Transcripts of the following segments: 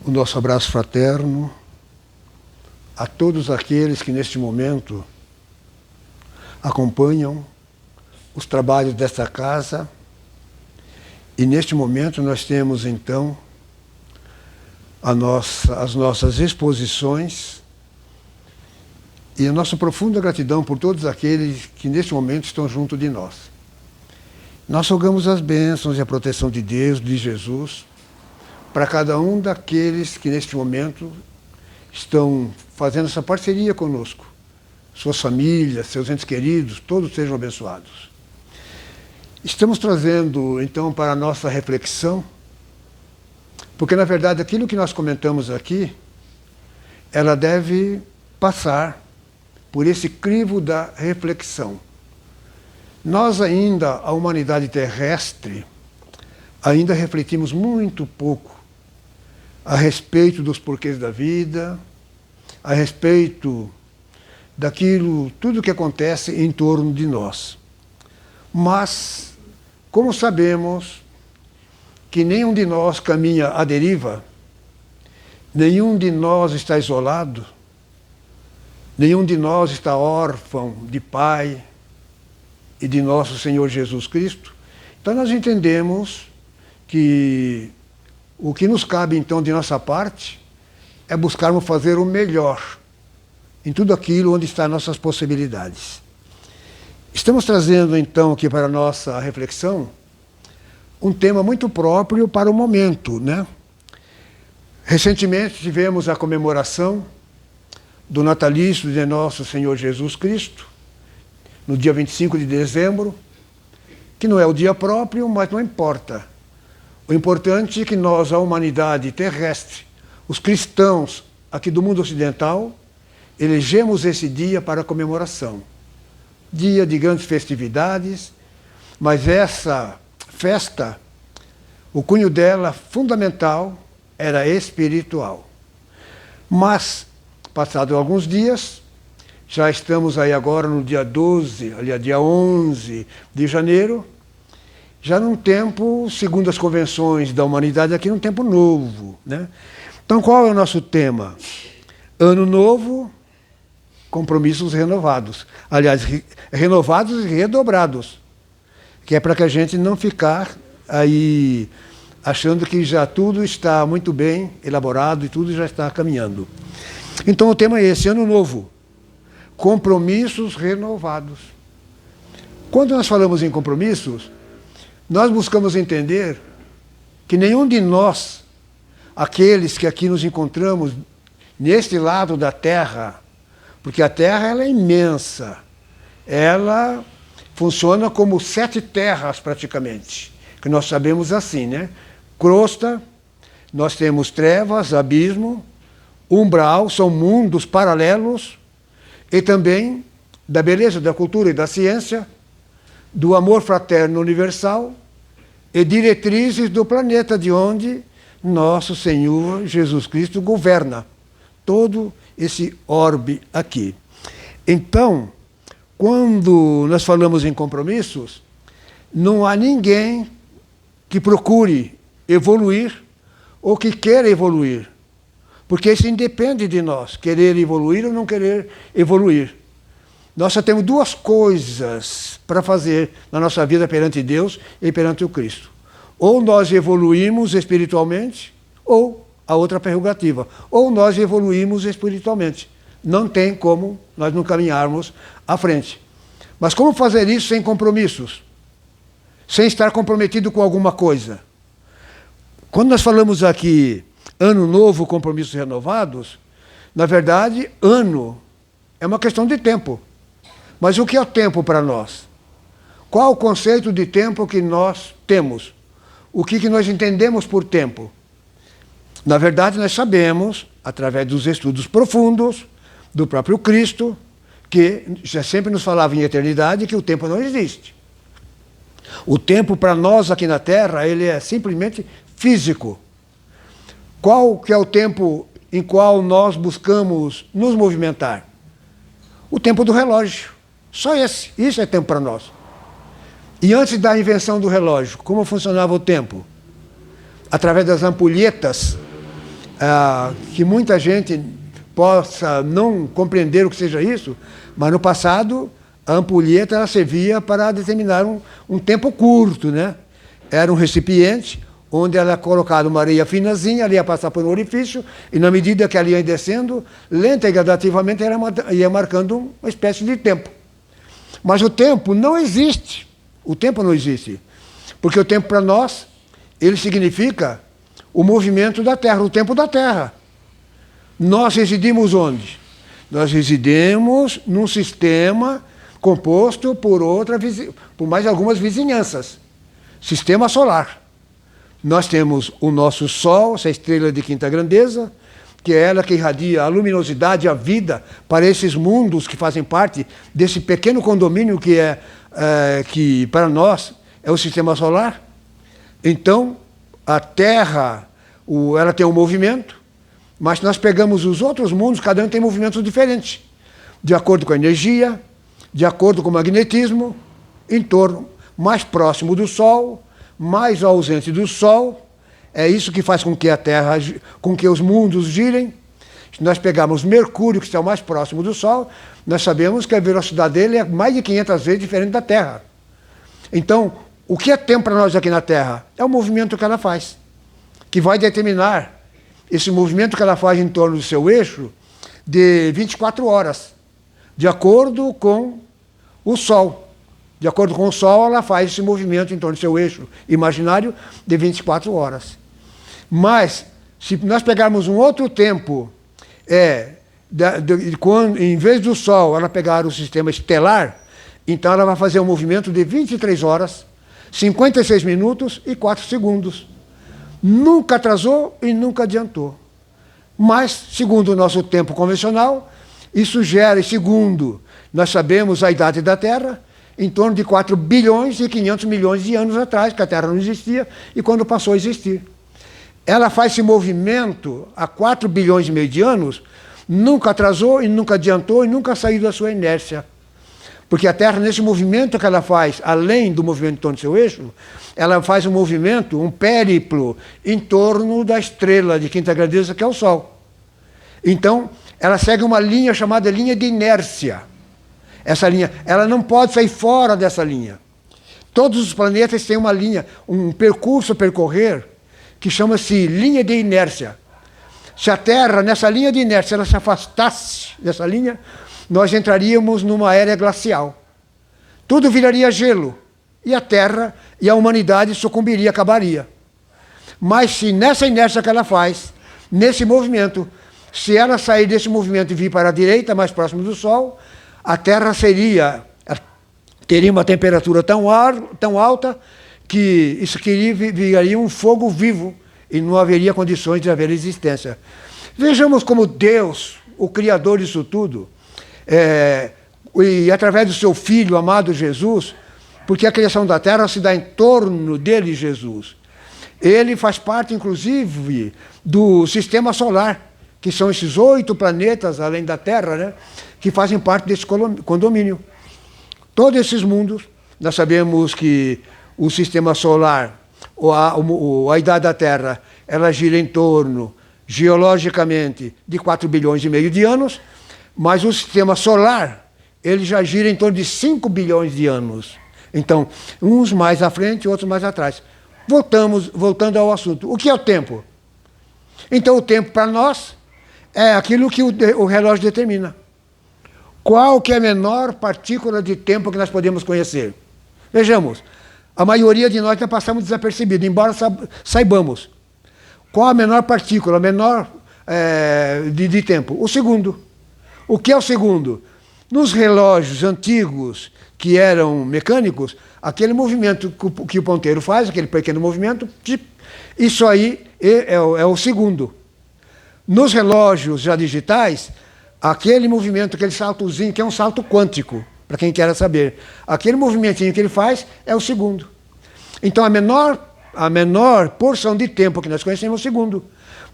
o nosso abraço fraterno a todos aqueles que neste momento acompanham os trabalhos desta casa. E neste momento nós temos então as nossas exposições e a nossa profunda gratidão por todos aqueles que neste momento estão junto de nós. Nós rogamos as bênçãos e a proteção de Deus, de Jesus, para cada um daqueles que neste momento estão fazendo essa parceria conosco. Suas famílias, seus entes queridos, todos sejam abençoados. Estamos trazendo então para a nossa reflexão, porque na verdade aquilo que nós comentamos aqui, ela deve passar por esse crivo da reflexão. Nós ainda, a humanidade terrestre, ainda refletimos muito pouco a respeito dos porquês da vida, a respeito daquilo, tudo que acontece em torno de nós. Mas, como sabemos que nenhum de nós caminha à deriva, nenhum de nós está isolado, nenhum de nós está órfão de Pai e de nosso Senhor Jesus Cristo, então nós entendemos que o que nos cabe então de nossa parte é buscarmos fazer o melhor em tudo aquilo onde estão nossas possibilidades. Estamos trazendo então aqui para a nossa reflexão um tema muito próprio para o momento, né? Recentemente tivemos a comemoração do natalício de nosso Senhor Jesus Cristo, no dia 25 de dezembro, que não é o dia próprio, mas não importa. O importante é que nós, a humanidade terrestre, os cristãos aqui do mundo ocidental, elegemos esse dia para a comemoração. Dia de grandes festividades, mas essa festa, o cunho dela fundamental era espiritual. Mas, passados alguns dias, já estamos aí agora no dia 12, aliás, dia 11 de janeiro, já num tempo, segundo as convenções da humanidade, aqui num tempo novo, né? Então, qual é o nosso tema? Ano novo, compromissos renovados. Aliás, renovados e redobrados, que é para que a gente não ficar aí achando que já tudo está muito bem elaborado e tudo já está caminhando. Então, o tema é esse, ano novo, compromissos renovados. Quando nós falamos em compromissos, nós buscamos entender que nenhum de nós, aqueles que aqui nos encontramos neste lado da Terra, porque a Terra ela é imensa, ela funciona como 7 terras praticamente, que nós sabemos assim, né? Crosta, nós temos trevas, abismo, umbral, são mundos paralelos, e também da beleza, da cultura e da ciência, do amor fraterno universal e diretrizes do planeta de onde nosso Senhor Jesus Cristo governa todo esse orbe aqui. Então, quando nós falamos em compromissos, não há ninguém que procure evoluir ou que queira evoluir, porque isso independe de nós, querer evoluir ou não querer evoluir. Nós só temos 2 coisas para fazer na nossa vida perante Deus e perante o Cristo. Ou nós evoluímos espiritualmente, ou a outra prerrogativa, ou nós evoluímos espiritualmente. Não tem como nós não caminharmos à frente. Mas como fazer isso sem compromissos? Sem estar comprometido com alguma coisa? Quando nós falamos aqui, ano novo, compromissos renovados, na verdade, ano é uma questão de tempo. Mas o que é o tempo para nós? Qual o conceito de tempo que nós temos? O que nós entendemos por tempo? Na verdade, nós sabemos, através dos estudos profundos do próprio Cristo, que já sempre nos falava em eternidade, que o tempo não existe. O tempo para nós aqui na Terra, ele é simplesmente físico. Qual que é o tempo em qual nós buscamos nos movimentar? O tempo do relógio. Só esse. Isso é tempo para nós. E antes da invenção do relógio, como funcionava o tempo? Através das ampulhetas que muita gente possa não compreender o que seja isso, mas no passado a ampulheta ela servia para determinar um tempo curto, né? Era um recipiente onde ela colocava uma areia finazinha, ela ia passar por um orifício, e na medida que ela ia descendo, lenta e gradativamente, ela ia marcando uma espécie de tempo. Mas o tempo não existe. O tempo não existe. Porque o tempo para nós, ele significa o movimento da Terra, o tempo da Terra. Nós residimos onde? Nós residimos num sistema composto por mais algumas vizinhanças. Sistema solar. Nós temos o nosso Sol, essa estrela de quinta grandeza, que é ela que irradia a luminosidade, a vida para esses mundos que fazem parte desse pequeno condomínio que para nós é o sistema solar. Então, a Terra, ela tem um movimento, mas nós pegamos os outros mundos, cada um tem movimentos diferentes, de acordo com a energia, de acordo com o magnetismo, em torno mais próximo do Sol, mais ausente do Sol. É isso que faz com que a Terra, com que os mundos girem. Se nós pegarmos Mercúrio, que está o mais próximo do Sol, nós sabemos que a velocidade dele é mais de 500 vezes diferente da Terra. Então, o que é tempo para nós aqui na Terra? É o movimento que ela faz, que vai determinar esse movimento que ela faz em torno do seu eixo de 24 horas, de acordo com o Sol. De acordo com o Sol, ela faz esse movimento em torno do seu eixo imaginário de 24 horas. Mas, se nós pegarmos um outro tempo, em vez do Sol ela pegar o sistema estelar, então ela vai fazer um movimento de 23 horas, 56 minutos e 4 segundos. Nunca atrasou e nunca adiantou. Mas, segundo o nosso tempo convencional, isso gera, segundo nós sabemos a idade da Terra, em torno de 4 bilhões e 500 milhões de anos atrás, que a Terra não existia, e quando passou a existir. Ela faz esse movimento há 4 bilhões e meio de anos, nunca atrasou e nunca adiantou e nunca saiu da sua inércia. Porque a Terra, nesse movimento que ela faz, além do movimento em torno do seu eixo, ela faz um movimento, um périplo, em torno da estrela de quinta grandeza, que é o Sol. Então, ela segue uma linha chamada linha de inércia. Essa linha, ela não pode sair fora dessa linha. Todos os planetas têm uma linha, um percurso a percorrer, que chama-se linha de inércia. Se a Terra, nessa linha de inércia, ela se afastasse dessa linha, nós entraríamos numa era glacial. Tudo viraria gelo. E a Terra e a humanidade sucumbiria, acabaria. Mas se nessa inércia que ela faz, nesse movimento, se ela sair desse movimento e vir para a direita, mais próximo do Sol, a Terra teria uma temperatura tão alta que isso viraria um fogo vivo e não haveria condições de haver existência. Vejamos como Deus, o Criador disso tudo, e através do seu Filho amado Jesus, porque a criação da Terra se dá em torno dele, Jesus. Ele faz parte, inclusive, do sistema solar, que são esses 8 planetas, além da Terra, né, que fazem parte desse condomínio. Todos esses mundos, nós sabemos que o sistema solar, a idade da Terra, ela gira em torno, geologicamente, de 4 bilhões e meio de anos, mas o sistema solar, ele já gira em torno de 5 bilhões de anos. Então, uns mais à frente, outros mais atrás. Voltando ao assunto. O que é o tempo? Então, o tempo para nós é aquilo que o relógio determina. Qual que é a menor partícula de tempo que nós podemos conhecer? Vejamos, a maioria de nós já passamos desapercebido, embora saibamos. Qual a menor partícula, a menor de tempo? O segundo. O que é o segundo? Nos relógios antigos, que eram mecânicos, aquele movimento que o ponteiro faz, aquele pequeno movimento, isso aí é o segundo. Nos relógios já digitais, aquele movimento, aquele saltozinho, que é um salto quântico, para quem quer saber, aquele movimentinho que ele faz é o segundo. Então, a menor porção de tempo que nós conhecemos é o segundo.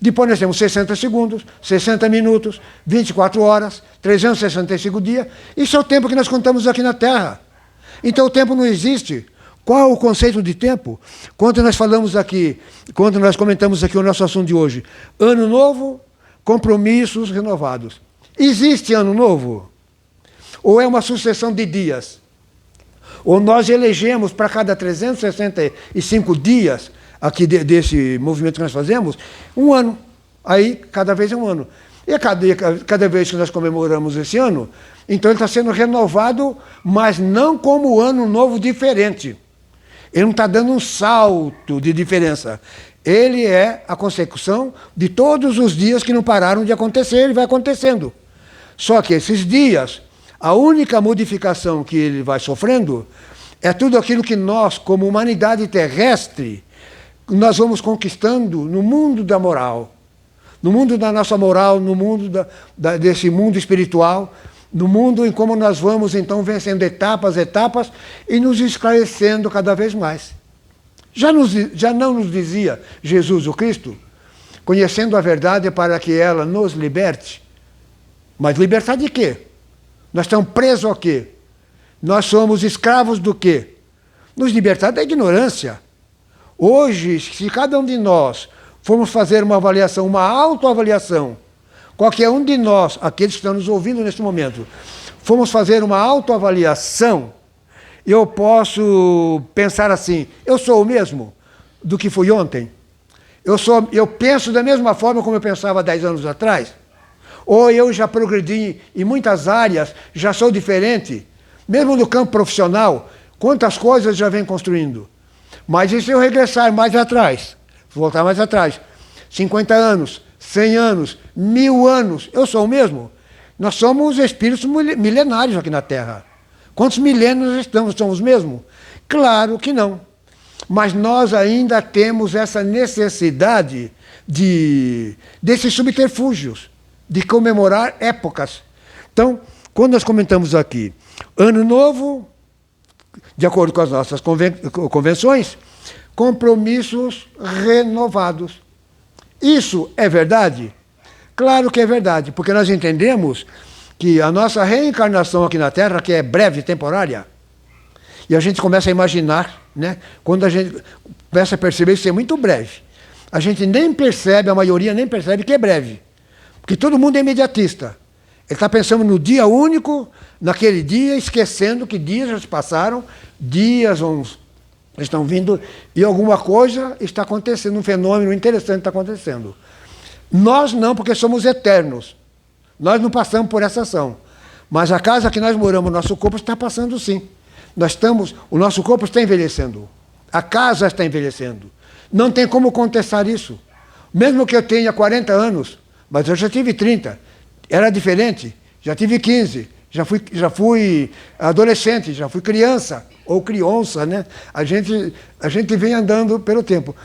Depois nós temos 60 segundos, 60 minutos, 24 horas, 365 dias. Isso é o tempo que nós contamos aqui na Terra. Então, o tempo não existe. Qual é o conceito de tempo? Quando nós falamos aqui, quando nós comentamos aqui o nosso assunto de hoje, ano novo, compromissos renovados. Existe ano novo? Ou é uma sucessão de dias? Ou nós elegemos para cada 365 dias aqui desse movimento que nós fazemos, um ano. Aí, cada vez é um ano. E cada vez que nós comemoramos esse ano, então ele está sendo renovado, mas não como ano novo diferente. Ele não está dando um salto de diferença. Ele é a consecução de todos os dias que não pararam de acontecer e vai acontecendo. Só que esses dias, a única modificação que ele vai sofrendo é tudo aquilo que nós, como humanidade terrestre, nós vamos conquistando no mundo da moral. No mundo da nossa moral, no mundo desse mundo espiritual, no mundo em como nós vamos, então, vencendo etapas e nos esclarecendo cada vez mais. Já não nos dizia Jesus o Cristo, conhecendo a verdade para que ela nos liberte? Mas libertar de quê? Nós estamos presos a quê? Nós somos escravos do quê? Nos libertar da ignorância. Hoje, se cada um de nós formos fazer uma avaliação, uma autoavaliação, qualquer um de nós, aqueles que estão nos ouvindo neste momento, formos fazer uma autoavaliação, eu posso pensar assim, eu sou o mesmo do que fui ontem? Eu penso da mesma forma como eu pensava 10 anos atrás? Ou eu já progredi em muitas áreas, já sou diferente? Mesmo no campo profissional, quantas coisas já vem construindo? Mas e se eu regressar mais atrás? Voltar mais atrás? 50 anos, 100 anos, 1000 anos, eu sou o mesmo? Nós somos espíritos milenários aqui na Terra. Quantos milênios estamos? Somos os mesmos? Claro que não. Mas nós ainda temos essa necessidade desses subterfúgios, de comemorar épocas. Então, quando nós comentamos aqui, Ano Novo, de acordo com as nossas convenções, compromissos renovados. Isso é verdade? Claro que é verdade, porque nós entendemos que a nossa reencarnação aqui na Terra, que é breve, temporária, e a gente começa a imaginar, né? Quando a gente começa a perceber isso é muito breve, a gente nem percebe, a maioria nem percebe que é breve, porque todo mundo é imediatista. Ele está pensando no dia único, naquele dia, esquecendo que dias já se passaram, dias estão vindo, e alguma coisa está acontecendo, um fenômeno interessante está acontecendo. Nós não, porque somos eternos. Nós não passamos por essa ação. Mas a casa que nós moramos, o nosso corpo está passando sim. O nosso corpo está envelhecendo. A casa está envelhecendo. Não tem como contestar isso. Mesmo que eu tenha 40 anos, mas eu já tive 30, era diferente. Já tive 15, já fui adolescente, já fui criança, ou criança, né? A gente vem andando pelo tempo.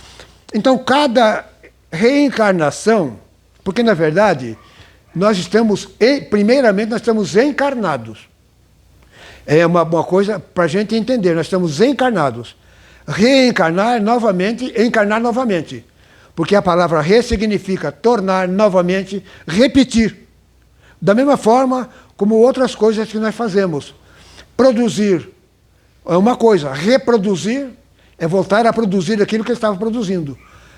Então, cada reencarnação, porque na verdade, primeiramente nós estamos encarnados. É uma coisa para a gente entender, nós estamos encarnados. Reencarnar novamente, encarnar novamente. Porque a palavra re significa tornar novamente, repetir. Da mesma forma como outras coisas que nós fazemos. Produzir é uma coisa, reproduzir é voltar a produzir aquilo que estava produzindo.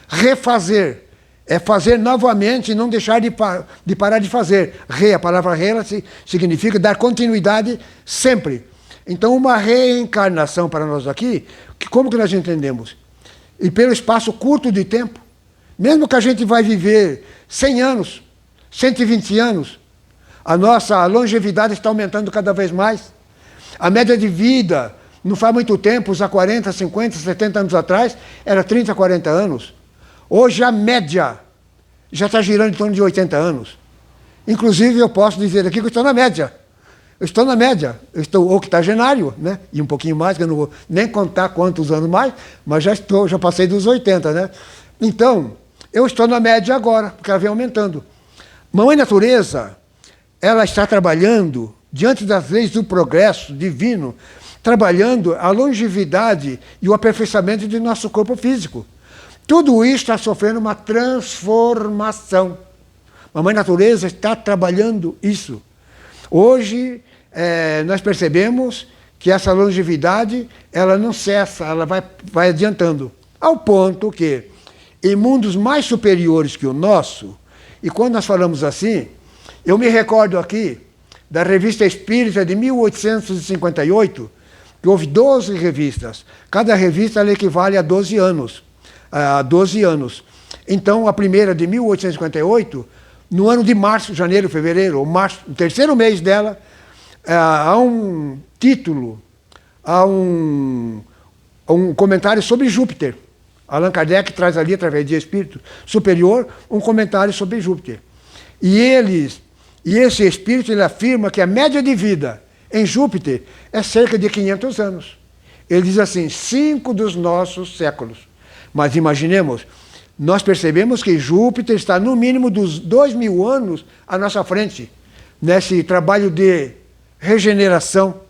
Refazer é fazer novamente e não deixar de parar de fazer. A palavra re significa dar continuidade sempre. Então, uma reencarnação para nós aqui, como que nós entendemos? E pelo espaço curto de tempo, mesmo que a gente vai viver 100 anos, 120 anos, a nossa longevidade está aumentando cada vez mais. A média de vida, não faz muito tempo, há 40, 50, 70 anos atrás, era 30, 40 anos. Hoje a média já está girando em torno de 80 anos. Inclusive eu posso dizer aqui que eu estou na média. Eu estou na média. Eu estou octogenário, né? E um pouquinho mais, que eu não vou nem contar quantos anos mais, mas já passei dos 80, né? Então, eu estou na média agora, porque ela vem aumentando. Mamãe Natureza, ela está trabalhando, diante das leis do progresso divino, trabalhando a longevidade e o aperfeiçoamento de nosso corpo físico. Tudo isso está sofrendo uma transformação. Mamãe Natureza está trabalhando isso. Hoje, nós percebemos que essa longevidade, ela não cessa, ela vai adiantando. Ao ponto que, em mundos mais superiores que o nosso, e quando nós falamos assim, eu me recordo aqui da Revista Espírita de 1858, que houve 12 revistas. Cada revista ela equivale a 12 anos. Então, a primeira de 1858, no ano de março, janeiro, fevereiro, ou março, no terceiro mês dela, há um título, há um comentário sobre Júpiter. Allan Kardec traz ali, através de espírito superior, um comentário sobre Júpiter. E esse espírito ele afirma que a média de vida em Júpiter é cerca de 500 anos. Ele diz assim, 5 dos nossos séculos. Mas imaginemos, nós percebemos que Júpiter está no mínimo dos 2.000 anos à nossa frente, nesse trabalho de regeneração.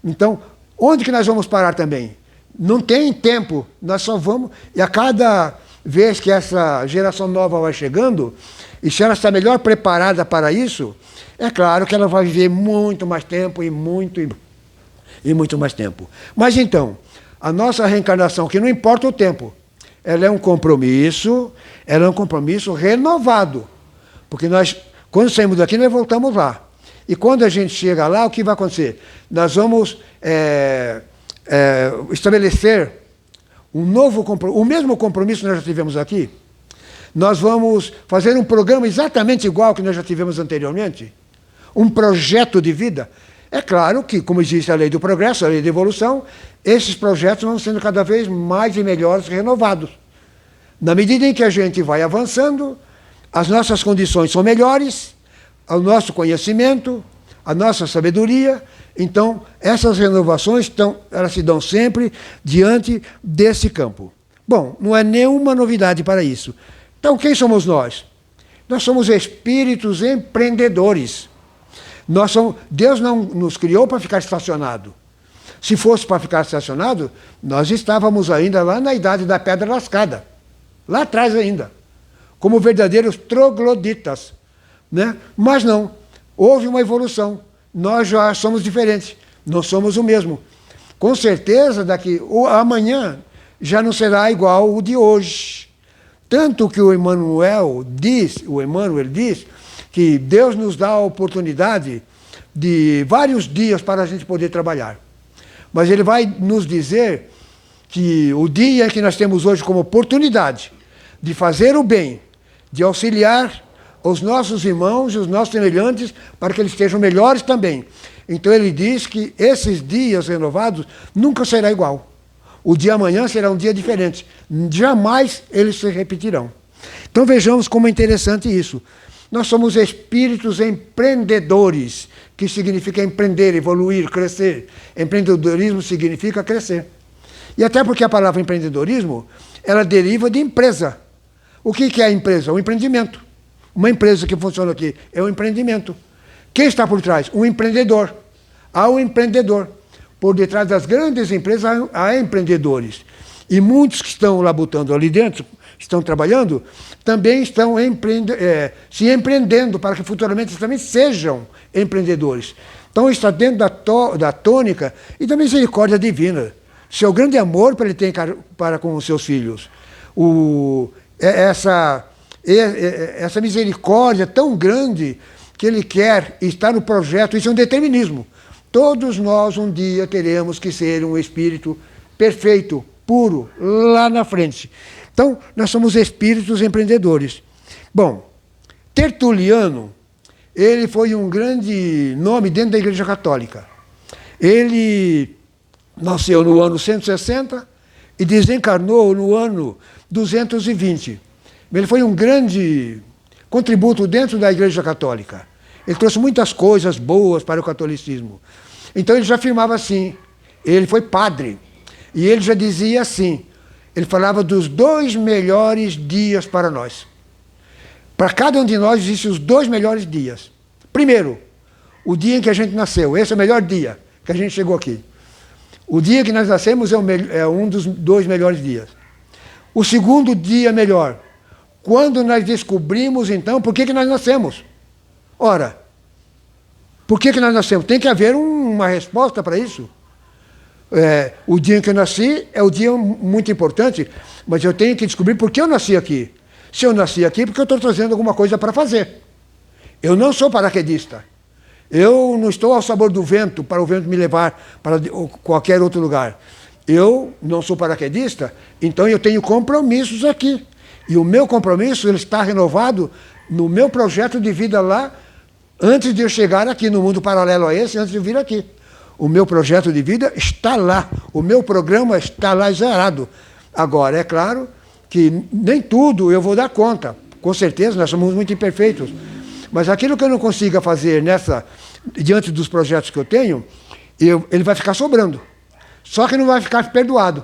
Então, onde que nós vamos parar também? Não tem tempo, nós só vamos... E a cada vez que essa geração nova vai chegando, e se ela está melhor preparada para isso, é claro que ela vai viver muito mais tempo e muito mais tempo. Mas então, a nossa reencarnação, que não importa o tempo, ela é um compromisso renovado. Porque nós, quando saímos daqui, nós voltamos lá. E quando a gente chega lá, o que vai acontecer? Nós vamos estabelecer um novo compromisso, o mesmo compromisso que nós já tivemos aqui. Nós vamos fazer um programa exatamente igual ao que nós já tivemos anteriormente, um projeto de vida. É claro que, como existe a lei do progresso, a lei da evolução, esses projetos vão sendo cada vez mais e melhores renovados. Na medida em que a gente vai avançando, as nossas condições são melhores, o nosso conhecimento, a nossa sabedoria. Então, essas renovações elas se dão sempre diante desse campo. Bom, não é nenhuma novidade para isso. Então, quem somos nós? Nós somos espíritos empreendedores. Deus não nos criou para ficar estacionado. Se fosse para ficar estacionado, nós estávamos ainda lá na idade da pedra lascada. Lá atrás ainda. Como verdadeiros trogloditas. Né? Mas não. Houve uma evolução. Nós já somos diferentes. Não somos o mesmo. Com certeza, amanhã já não será igual o de hoje. Tanto que o Emmanuel diz que Deus nos dá a oportunidade de vários dias para a gente poder trabalhar. Mas ele vai nos dizer que o dia que nós temos hoje como oportunidade de fazer o bem, de auxiliar os nossos irmãos e os nossos semelhantes para que eles estejam melhores também. Então ele diz que esses dias renovados nunca será igual. O dia amanhã será um dia diferente. Jamais eles se repetirão. Então vejamos como é interessante isso. Nós somos espíritos empreendedores, que significa empreender, evoluir, crescer. Empreendedorismo significa crescer. E até porque a palavra empreendedorismo, ela deriva de empresa. O que é a empresa? O empreendimento. Uma empresa que funciona aqui é um empreendimento. Quem está por trás? Um empreendedor. Há um empreendedor. Por detrás das grandes empresas há empreendedores. E muitos que estão labutando ali dentro, estão trabalhando, também estão se empreendendo para que futuramente eles também sejam empreendedores. Então está dentro da tônica e da misericórdia divina. Seu grande amor que ele tem para com os seus filhos. Essa misericórdia tão grande que ele quer estar no projeto, isso é um determinismo. Todos nós um dia teremos que ser um espírito perfeito, puro, lá na frente. Então, nós somos espíritos empreendedores. Bom, Tertuliano, ele foi um grande nome dentro da Igreja Católica. Ele nasceu no ano 160 e desencarnou no ano 220. Ele foi um grande contributo dentro da Igreja Católica. Ele trouxe muitas coisas boas para o catolicismo. Então ele já afirmava assim, ele foi padre, e ele já dizia assim, ele falava dos 2 melhores dias para nós. Para cada um de nós existem os 2 melhores dias. Primeiro, o dia em que a gente nasceu, esse é o melhor dia que a gente chegou aqui. O dia que nós nascemos é um dos 2 melhores dias. O segundo dia melhor, quando nós descobrimos então por que nós nascemos. Ora, por que nós nascemos? Tem que haver uma resposta para isso. O dia em que eu nasci é o dia muito importante, mas eu tenho que descobrir por que eu nasci aqui. Se eu nasci aqui, porque eu estou trazendo alguma coisa para fazer. Eu não sou paraquedista. Eu não estou ao sabor do vento, para o vento me levar para qualquer outro lugar. Eu não sou paraquedista, então eu tenho compromissos aqui. E o meu compromisso ele está renovado no meu projeto de vida lá, antes de eu chegar aqui, no mundo paralelo a esse, antes de eu vir aqui. O meu projeto de vida está lá, o meu programa está lá zerado. Agora, é claro que nem tudo eu vou dar conta. Com certeza, nós somos muito imperfeitos. Mas aquilo que eu não consiga fazer diante dos projetos que eu tenho, ele vai ficar sobrando. Só que não vai ficar perdoado.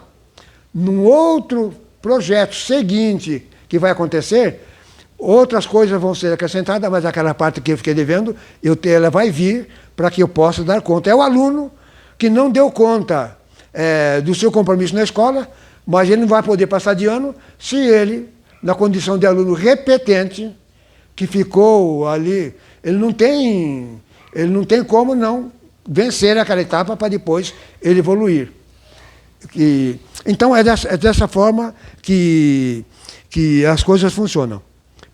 Num outro projeto seguinte que vai acontecer, outras coisas vão ser acrescentadas, mas aquela parte que eu fiquei devendo, ela vai vir para que eu possa dar conta. É o aluno que não deu conta do seu compromisso na escola, mas ele não vai poder passar de ano se ele, na condição de aluno repetente, que ficou ali, ele não tem como não vencer aquela etapa para depois ele evoluir. Então é dessa forma que as coisas funcionam.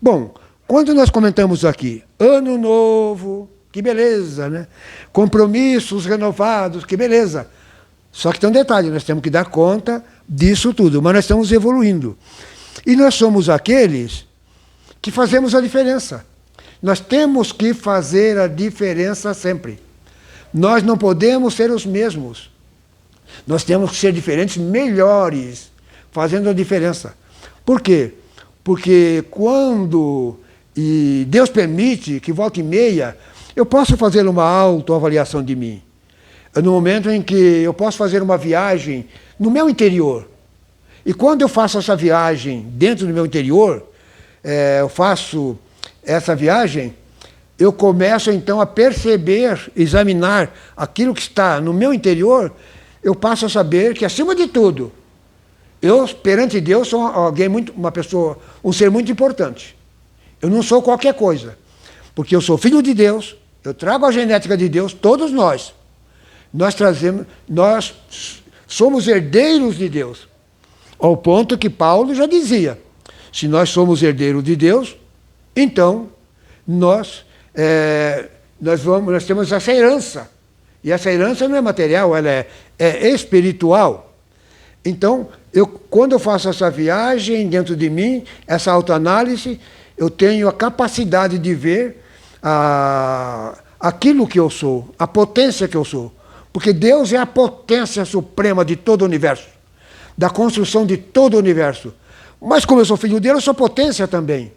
Bom, quando nós comentamos aqui, ano novo, que beleza, né? Compromissos renovados, que beleza. Só que tem um detalhe, nós temos que dar conta disso tudo, mas nós estamos evoluindo. E nós somos aqueles que fazemos a diferença. Nós temos que fazer a diferença sempre. Nós não podemos ser os mesmos. Nós temos que ser diferentes, melhores, fazendo a diferença. Por quê? Porque quando Deus permite que volta e meia, eu posso fazer uma autoavaliação de mim. No momento em que eu posso fazer uma viagem no meu interior. E quando eu faço essa viagem dentro do meu interior, eu faço essa viagem, eu começo então a perceber, examinar aquilo que está no meu interior, eu passo a saber que, acima de tudo, eu, perante Deus, sou uma pessoa, um ser muito importante. Eu não sou qualquer coisa, porque eu sou filho de Deus, eu trago a genética de Deus, todos nós. Nós somos herdeiros de Deus, ao ponto que Paulo já dizia, se nós somos herdeiros de Deus, então nós temos essa herança. E essa herança não é material, ela é espiritual. Então, quando eu faço essa viagem dentro de mim, essa autoanálise, eu tenho a capacidade de ver aquilo que eu sou, a potência que eu sou. Porque Deus é a potência suprema de todo o universo, da construção de todo o universo. Mas como eu sou filho dele, eu sou potência também.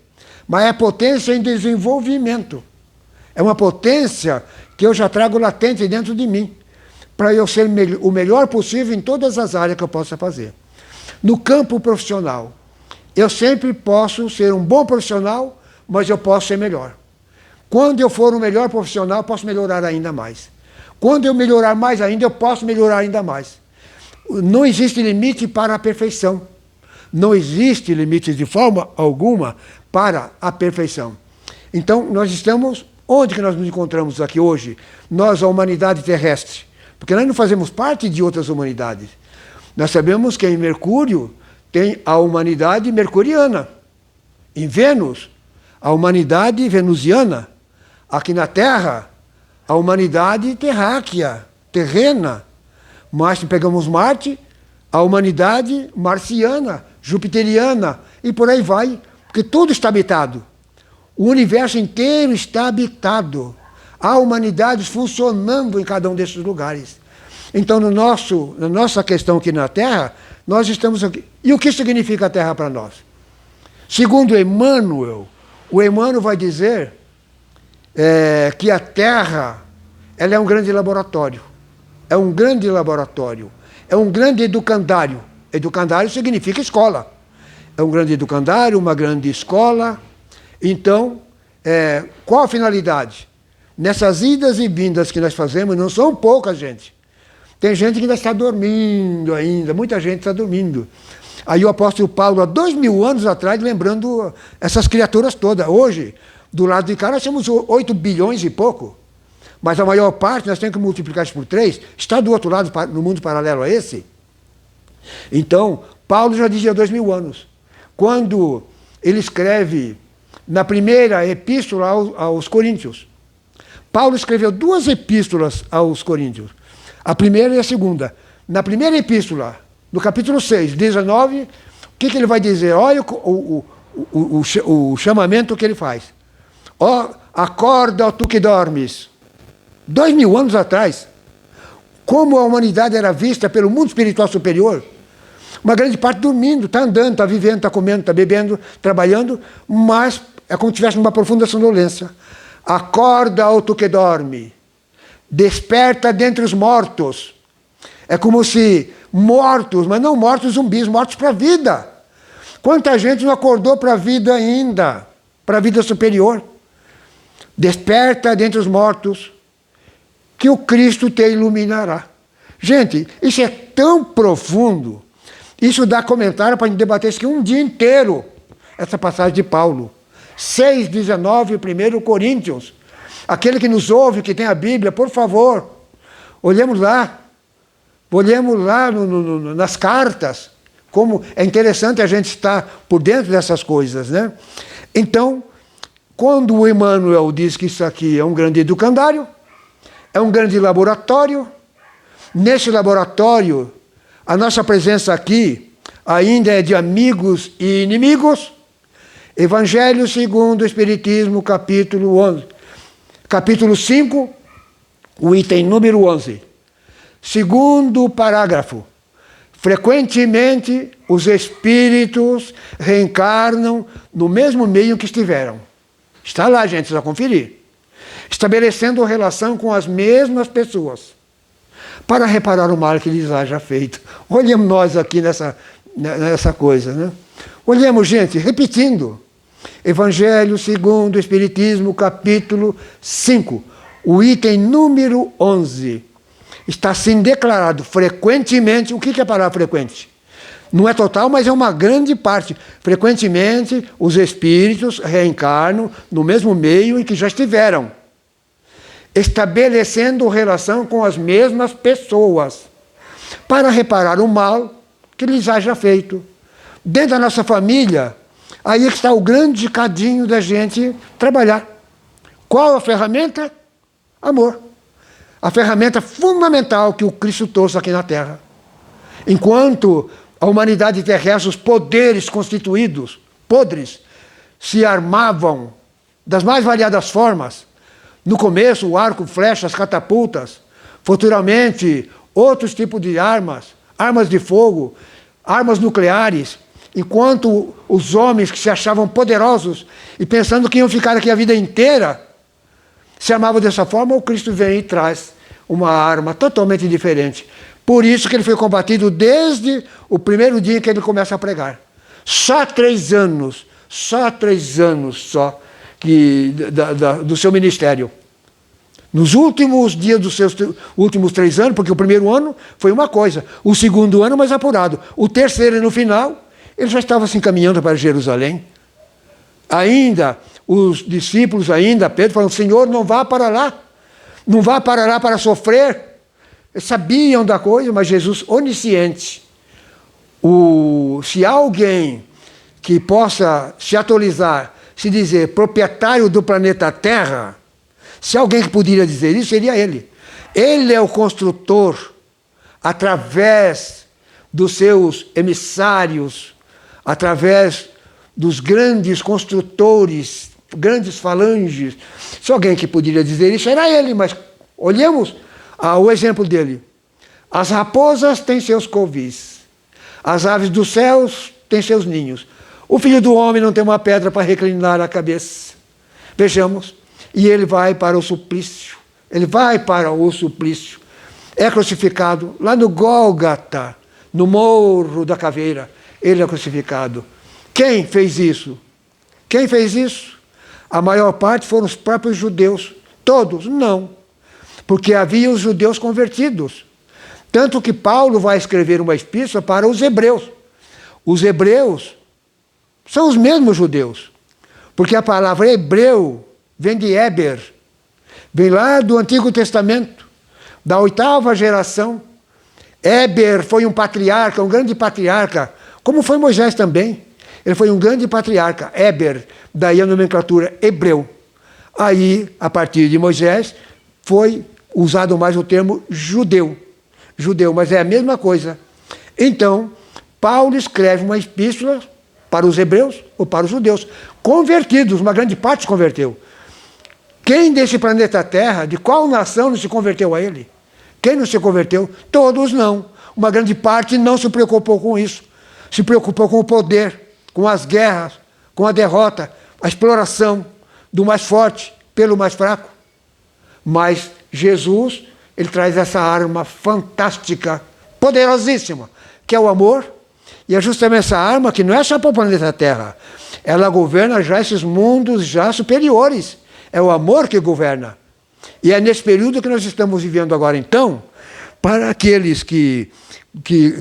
Mas é potência em desenvolvimento. É uma potência que eu já trago latente dentro de mim, para eu ser o melhor possível em todas as áreas que eu possa fazer. No campo profissional, eu sempre posso ser um bom profissional, mas eu posso ser melhor. Quando eu for um melhor profissional, eu posso melhorar ainda mais. Quando eu melhorar mais ainda, eu posso melhorar ainda mais. Não existe limite para a perfeição. Não existe limite de forma alguma para a perfeição. Então, nós estamos... Onde que nós nos encontramos aqui hoje? Nós, a humanidade terrestre. Porque nós não fazemos parte de outras humanidades. Nós sabemos que em Mercúrio tem a humanidade mercuriana. Em Vênus, a humanidade venusiana. Aqui na Terra, a humanidade terráquea, terrena. Mas se pegamos Marte, a humanidade marciana, jupiteriana, e por aí vai, porque tudo está habitado. O universo inteiro está habitado. Há humanidades funcionando em cada um desses lugares. Então, na nossa questão aqui na Terra, nós estamos aqui. E o que significa a Terra para nós? Segundo Emmanuel, o Emmanuel vai dizer que a Terra ela é um grande laboratório. É um grande laboratório. É um grande educandário. Educandário significa escola. É um grande educandário, uma grande escola. Então, qual a finalidade? Nessas idas e vindas que nós fazemos, não são poucas, gente. Tem gente que ainda está dormindo ainda, muita gente está dormindo. Aí o apóstolo Paulo, há 2000 anos atrás, lembrando essas criaturas todas. Hoje, do lado de cá, nós temos 8 bilhões e pouco. mas a maior parte, nós temos que multiplicar isso por 3, está do outro lado, no mundo paralelo a esse. Então, Paulo já dizia 2000 anos. Quando ele escreve na primeira epístola aos Coríntios, Paulo escreveu 2 epístolas aos Coríntios, a primeira e a segunda. Na primeira epístola, no capítulo 6, 19, o que ele vai dizer? Olha o chamamento que ele faz. Ó, acorda, ó, tu que dormes. 2000 anos atrás, como a humanidade era vista pelo mundo espiritual superior, uma grande parte dormindo, está andando, está vivendo, está comendo, está bebendo, trabalhando, mas é como se tivesse uma profunda sonolência. Acorda, ó tu que dorme. Desperta dentre os mortos. É como se mortos, mas não mortos zumbis, mortos para a vida. Quanta gente não acordou para a vida ainda, para a vida superior? Desperta dentre os mortos, que o Cristo te iluminará. Gente, isso é tão profundo, isso dá comentário para a gente debater isso aqui um dia inteiro, essa passagem de Paulo. 6,19, 1 Coríntios. Aquele que nos ouve, que tem a Bíblia, por favor, olhemos lá nas cartas, como é interessante a gente estar por dentro dessas coisas, né? Então, quando o Emmanuel diz que isso aqui é um grande educandário, é um grande laboratório, nesse laboratório, a nossa presença aqui ainda é de amigos e inimigos. Evangelho segundo o Espiritismo, capítulo 11. Capítulo 5, o item número 11. Segundo parágrafo. Frequentemente, os espíritos reencarnam no mesmo meio que estiveram. Está lá, gente, precisa conferir. Estabelecendo relação com as mesmas pessoas, para reparar o mal que lhes haja feito. Olhemos nós aqui nessa coisa, né? Olhemos, gente, repetindo. Evangelho segundo o Espiritismo, capítulo 5, o item número 11. Está assim declarado frequentemente. O que é a palavra frequente? Não é total, mas é uma grande parte. Frequentemente, os espíritos reencarnam no mesmo meio em que já estiveram, estabelecendo relação com as mesmas pessoas, para reparar o mal que lhes haja feito. Dentro da nossa família, aí é que está o grande cadinho da gente trabalhar. Qual a ferramenta? Amor. A ferramenta fundamental que o Cristo trouxe aqui na Terra. Enquanto a humanidade terrestre, os poderes constituídos, podres, se armavam das mais variadas formas. No começo, o arco, flechas, catapultas. Futuramente, outros tipos de armas, armas de fogo, armas nucleares. Enquanto os homens que se achavam poderosos e pensando que iam ficar aqui a vida inteira, se armavam dessa forma, o Cristo vem e traz uma arma totalmente diferente. Por isso que ele foi combatido desde o primeiro dia que ele começa a pregar. Só 3 anos do seu ministério. Nos últimos dias dos seus últimos 3 anos, porque o primeiro ano foi uma coisa, o segundo ano mais apurado, o terceiro e no final, ele já estava se encaminhando para Jerusalém. Ainda, os discípulos Pedro falaram, Senhor, não vá para lá para sofrer. Eles sabiam da coisa, mas Jesus, onisciente, se há alguém que possa se atualizar, se dizer proprietário do planeta Terra, se há alguém que poderia dizer isso, seria ele. Ele é o construtor, através dos seus emissários, através dos grandes construtores, grandes falanges. Se alguém que poderia dizer isso, era ele, mas olhemos o exemplo dele. As raposas têm seus covis, as aves dos céus têm seus ninhos. O Filho do Homem não tem uma pedra para reclinar a cabeça. Vejamos. E ele vai para o suplício. É crucificado lá no Gólgata, no Morro da Caveira. Ele é crucificado. Quem fez isso? A maior parte foram os próprios judeus. Todos? Não. Porque havia os judeus convertidos. Tanto que Paulo vai escrever uma epístola para os hebreus. Os hebreus são os mesmos judeus. Porque a palavra hebreu vem de Héber. Vem lá do Antigo Testamento, da 8ª geração. Éber foi um patriarca, um grande patriarca, como foi Moisés também. Ele foi um grande patriarca, Éber, daí a nomenclatura hebreu. Aí, a partir de Moisés, foi usado mais o termo judeu. Judeu, mas é a mesma coisa. Então, Paulo escreve uma epístola para os hebreus ou para os judeus, convertidos, uma grande parte se converteu. Quem desse planeta Terra, de qual nação não se converteu a ele? Quem não se converteu? Todos não. Uma grande parte não se preocupou com isso. Se preocupou com o poder, com as guerras, com a derrota, a exploração do mais forte pelo mais fraco. Mas Jesus, ele traz essa arma fantástica, poderosíssima, que é o amor. E é justamente essa arma que não é só para o planeta Terra. Ela governa já esses mundos já superiores. É o amor que governa. E é nesse período que nós estamos vivendo agora. Então, para aqueles que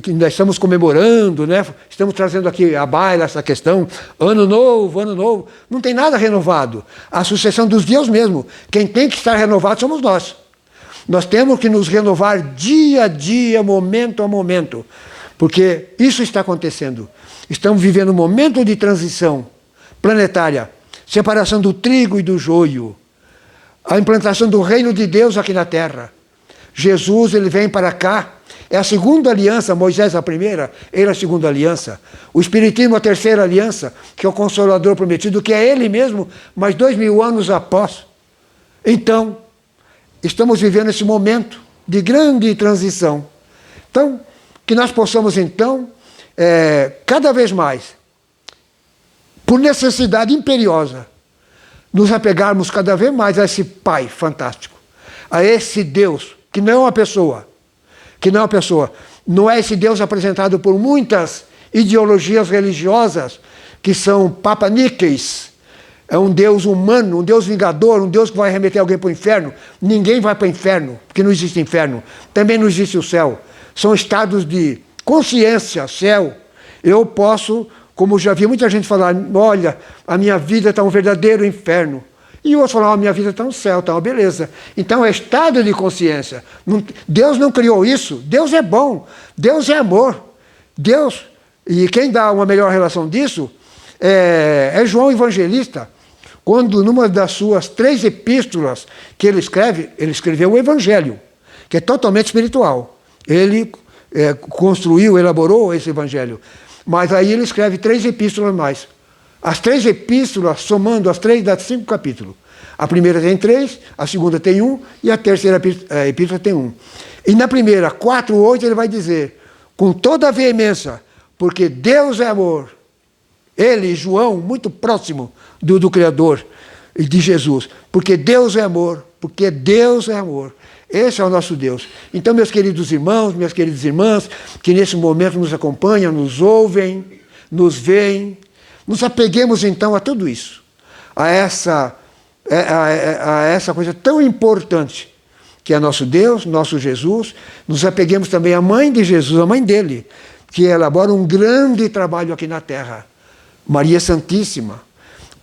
nós estamos comemorando, né? Estamos trazendo aqui à baila essa questão, ano novo, não tem nada renovado. A sucessão dos dias mesmo. Quem tem que estar renovado somos nós. Nós temos que nos renovar dia a dia, momento a momento. Porque isso está acontecendo. Estamos vivendo um momento de transição planetária. Separação do trigo e do joio. A implantação do reino de Deus aqui na Terra. Jesus, ele vem para cá. É a segunda aliança, Moisés a primeira, ele a segunda aliança. O Espiritismo a terceira aliança, que é o Consolador prometido, que é ele mesmo, mas 2000 anos após. Então, estamos vivendo esse momento de grande transição. Então, que nós possamos, então, cada vez mais, por necessidade imperiosa, nos apegarmos cada vez mais a esse Pai fantástico, a esse Deus, que não é uma pessoa, não é esse Deus apresentado por muitas ideologias religiosas, que são papaníqueis. É um Deus humano, um Deus vingador, um Deus que vai remeter alguém para o inferno. Ninguém vai para o inferno, porque não existe inferno. Também não existe o céu. São estados de consciência, céu. Eu posso, como já vi muita gente falar, olha, a minha vida está um verdadeiro inferno. E outros falam, a minha vida está no céu, está uma beleza. Então é estado de consciência. Deus não criou isso. Deus é bom. Deus é amor. Deus, e quem dá uma melhor relação disso é João Evangelista. Quando numa das suas 3 epístolas que ele escreveu o Evangelho, que é totalmente espiritual. Ele construiu, elaborou esse Evangelho. Mas aí ele escreve 3 epístolas mais. As 3 epístolas, somando as 3, dá 5 capítulos. A primeira tem 3, a segunda tem 1 e a terceira epístola tem 1. E na primeira, 4:8, ele vai dizer, com toda a veemência, porque Deus é amor. Ele, João, muito próximo do Criador e de Jesus. Porque Deus é amor, porque Deus é amor. Esse é o nosso Deus. Então, meus queridos irmãos, minhas queridas irmãs, que nesse momento nos acompanham, nos ouvem, nos veem, nos apeguemos então a tudo isso, a essa coisa tão importante, que é nosso Deus, nosso Jesus. Nos apeguemos também à mãe de Jesus, a mãe dele, que elabora um grande trabalho aqui na Terra, Maria Santíssima,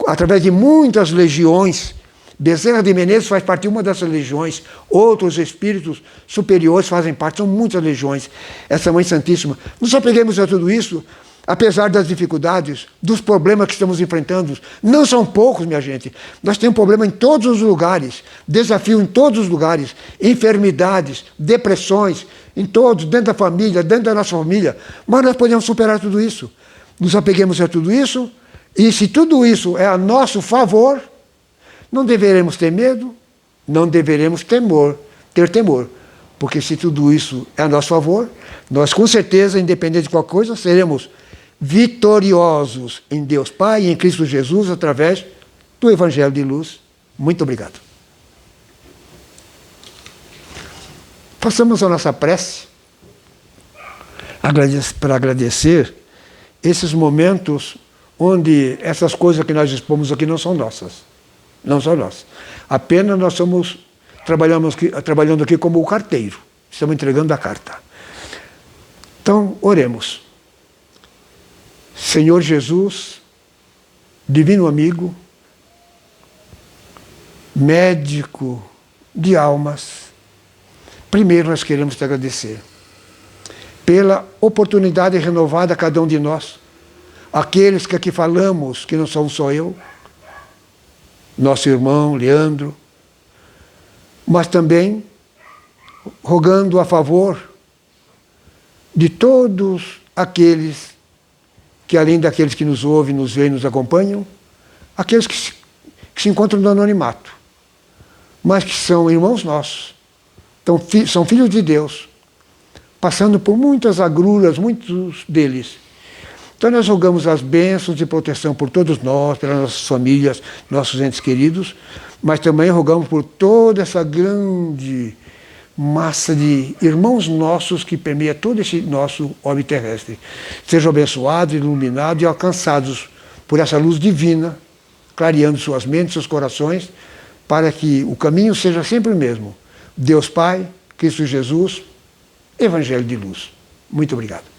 através de muitas legiões. Bezerra de Menezes faz parte de uma dessas legiões, outros espíritos superiores fazem parte, são muitas legiões. Essa Mãe Santíssima. Nos apeguemos a tudo isso, apesar das dificuldades, dos problemas que estamos enfrentando. Não são poucos, minha gente. Nós temos problema em todos os lugares, desafio em todos os lugares, enfermidades, depressões, em todos, dentro da família, dentro da nossa família. Mas nós podemos superar tudo isso. Nos apeguemos a tudo isso, e se tudo isso é a nosso favor, não deveremos ter medo, não deveremos ter temor. Porque se tudo isso é a nosso favor, nós com certeza, independente de qualquer coisa, seremos vitoriosos em Deus Pai e em Cristo Jesus através do Evangelho de Luz. Muito obrigado. Façamos a nossa prece para agradecer esses momentos onde essas coisas que nós expomos aqui não são nossas. Não são nossas. Apenas nós estamos trabalhando aqui como o carteiro. Estamos entregando a carta. Então, oremos. Senhor Jesus, divino amigo, médico de almas. Primeiro, nós queremos te agradecer pela oportunidade renovada a cada um de nós, aqueles que aqui falamos, que não sou só eu, nosso irmão Leandro, mas também rogando a favor de todos aqueles que, além daqueles que nos ouvem, nos veem, nos acompanham, aqueles que se encontram no anonimato, mas que são irmãos nossos, são filhos de Deus, passando por muitas agruras, muitos deles. Então nós rogamos as bênçãos de proteção por todos nós, pelas nossas famílias, nossos entes queridos, mas também rogamos por toda essa grande massa de irmãos nossos que permeia todo esse nosso orbe terrestre. Sejam abençoados, iluminados e alcançados por essa luz divina, clareando suas mentes, seus corações, para que o caminho seja sempre o mesmo. Deus Pai, Cristo Jesus, Evangelho de luz. Muito obrigado.